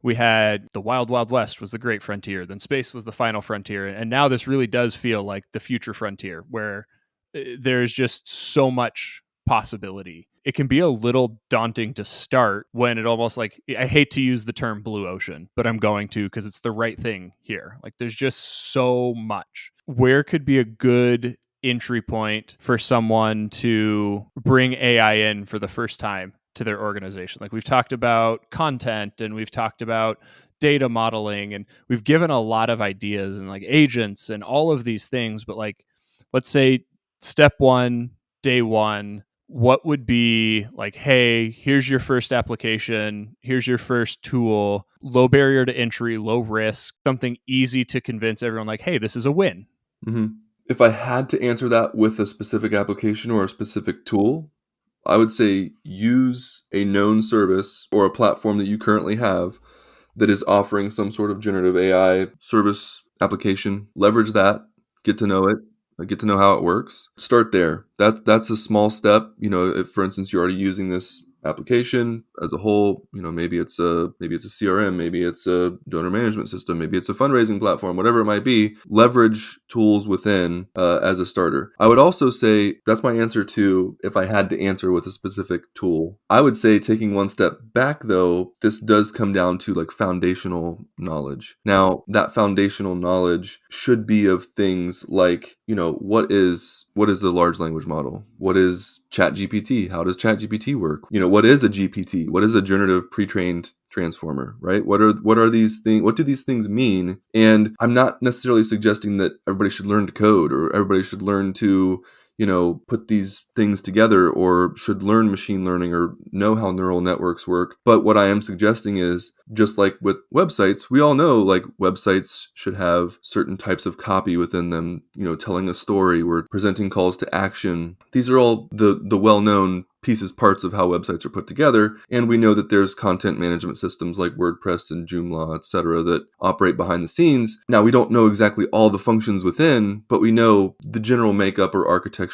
we had the Wild Wild West was the great frontier, then space was the final frontier, and now this really does feel like the future frontier, where there's just so much possibility. It can be a little daunting to start when it almost like, I hate to use the term blue ocean, but I'm going to because it's the right thing here. Like there's just so much. Where could be a good entry point for someone to bring AI in for the first time to their organization? Like we've talked about content and we've talked about data modeling and we've given a lot of ideas and like agents and all of these things. But like, let's say step one, day one, what would be like, hey, here's your first application, here's your first tool, low barrier to entry, low risk, something easy to convince everyone like, hey, this is a win. Mm-hmm. If I had to answer that with a specific application or a specific tool, I would say use a known service or a platform that you currently have that is offering some sort of generative AI service application. Leverage that, get to know it, get to know how it works. Start there. That's a small step. If, for instance, you're already using this application as a whole, maybe it's a CRM, maybe it's a donor management system, maybe it's a fundraising platform, whatever it might be. Leverage tools within as a starter. I would also say that's my answer to if I had to answer with a specific tool. I would say taking one step back though, this does come down to like foundational knowledge. Now that foundational knowledge should be of things like, what is the large language model? What is ChatGPT? How does ChatGPT work? What is a GPT? What is a generative pre-trained transformer, right? What are these things? What do these things mean? And I'm not necessarily suggesting that everybody should learn to code or everybody should learn to, put these things together or should learn machine learning or know how neural networks work. But what I am suggesting is, just like with websites, we all know like websites should have certain types of copy within them, telling a story, we're presenting calls to action. These are all the well-known parts of how websites are put together. And we know that there's content management systems like WordPress and Joomla, etc., that operate behind the scenes. Now, we don't know exactly all the functions within, but we know the general makeup or architecture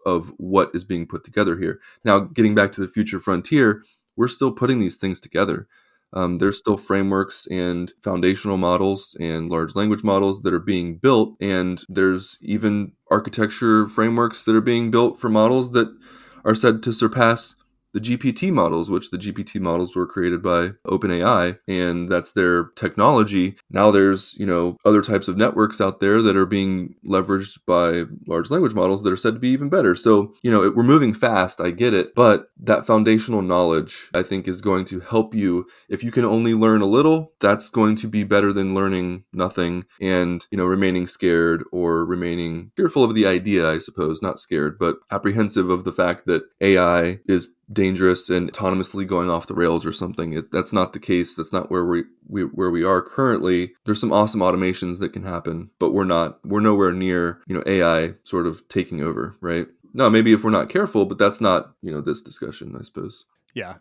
of what is being put together here. Now, getting back to the future frontier, we're still putting these things together. There's still frameworks and foundational models and large language models that are being built. And there's even architecture frameworks that are being built for models that are said to surpass the GPT models, which the GPT models were created by OpenAI, and that's their technology. Now there's, other types of networks out there that are being leveraged by large language models that are said to be even better. So, we're moving fast, I get it, but that foundational knowledge, I think, is going to help you. If you can only learn a little, that's going to be better than learning nothing and, remaining scared or remaining fearful of the idea, I suppose, not scared, but apprehensive of the fact that AI is dangerous and autonomously going off the rails or something. That's not the case. That's not where we are currently. There's some awesome automations that can happen, but we're nowhere near, AI sort of taking over, right? No, maybe if we're not careful, but that's not, this discussion, I suppose. Yeah,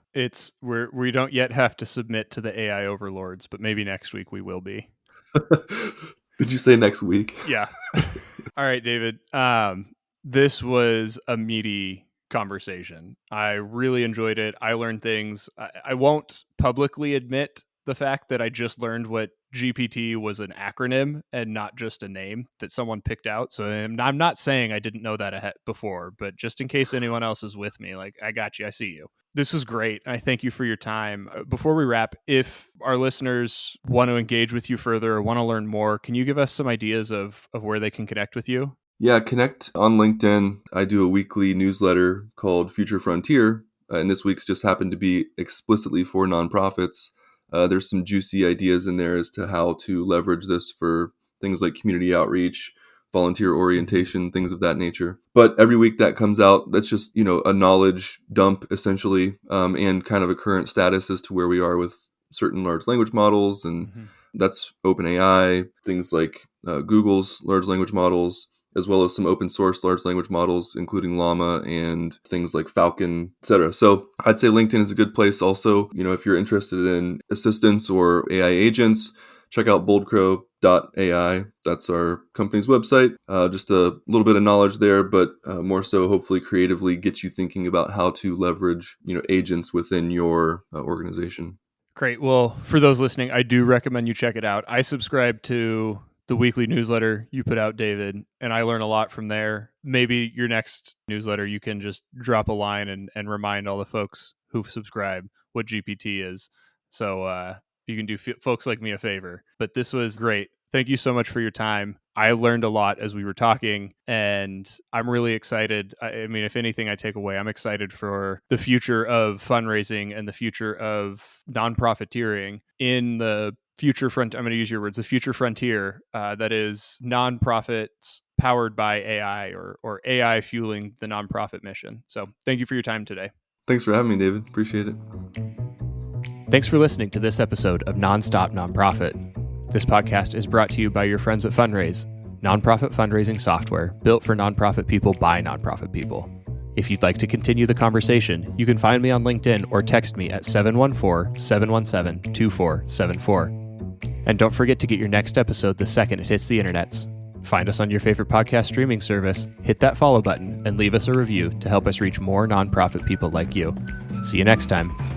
we don't yet have to submit to the AI overlords, but maybe next week we will be. Did you say next week? Yeah. All right, David. This was a meaty conversation. I really enjoyed it. I learned things. I won't publicly admit the fact that I just learned what GPT was an acronym and not just a name that someone picked out. So I'm not saying I didn't know that before, but just in case anyone else is with me, like, I got you. I see you. This was great. I thank you for your time. Before we wrap, if our listeners want to engage with you further or want to learn more, can you give us some ideas of where they can connect with you? Yeah, connect on LinkedIn. I do a weekly newsletter called Future Frontier, and this week's just happened to be explicitly for nonprofits. There's some juicy ideas in there as to how to leverage this for things like community outreach, volunteer orientation, things of that nature. But every week that comes out, that's just, a knowledge dump, essentially, and kind of a current status as to where we are with certain large language models. And that's OpenAI, things like Google's large language models, as well as some open source large language models, including Llama and things like Falcon, etc. So I'd say LinkedIn is a good place also. If you're interested in assistance or AI agents, check out boldcrow.ai. That's our company's website. Just a little bit of knowledge there, but more so hopefully creatively get you thinking about how to leverage, agents within your organization. Great. Well, for those listening, I do recommend you check it out. I subscribe to the weekly newsletter you put out, David, and I learn a lot from there. Maybe your next newsletter, you can just drop a line and remind all the folks who subscribe what GPT is. So you can do folks like me a favor. But this was great. Thank you so much for your time. I learned a lot as we were talking, and I'm really excited. I mean, if anything I take away, I'm excited for the future of fundraising and the future of nonprofiteering in the future front. I'm going to use your words, the future frontier that is nonprofits powered by AI or AI fueling the nonprofit mission. So thank you for your time today. Thanks for having me, David. Appreciate it. Thanks for listening to this episode of Nonstop Nonprofit. This podcast is brought to you by your friends at Fundraise, nonprofit fundraising software built for nonprofit people by nonprofit people. If you'd like to continue the conversation, you can find me on LinkedIn or text me at 714-717-2474. And don't forget to get your next episode the second it hits the internets. Find us on your favorite podcast streaming service, hit that follow button, and leave us a review to help us reach more nonprofit people like you. See you next time.